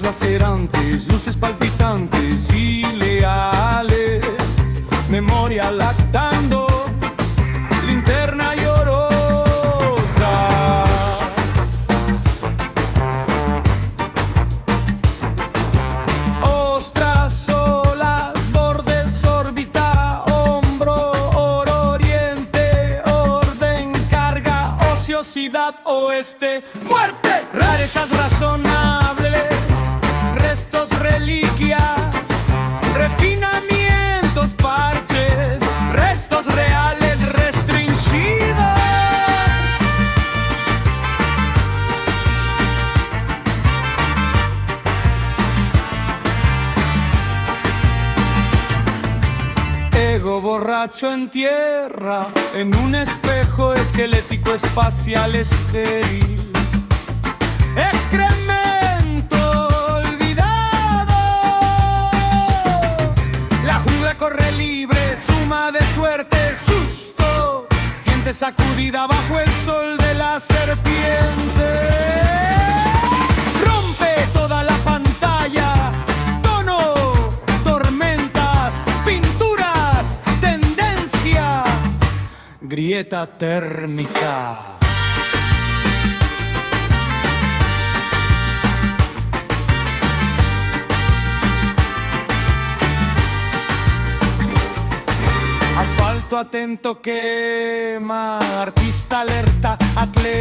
lacerantes, luces palpitantes y leales, memoria lactando, linterna llorosa. Ostras, olas, bordes, órbita, hombro, oriente, orden, carga, ociosidad, oeste, muerte, rarezas razonables, restos, reliquias, refinamientos, parches, restos reales restringidos. Ego borracho en tierra, en un espejo esquelético espacial estéril. Excremento olvidado. La jungla corre libre, suma de suerte, susto. Siente sacudida bajo el sol de la serpiente. Rompe toda la pantalla, tono, tormentas, pinturas, tendencia, grieta térmica. Asfalto atento quema, artista alerta, atleta.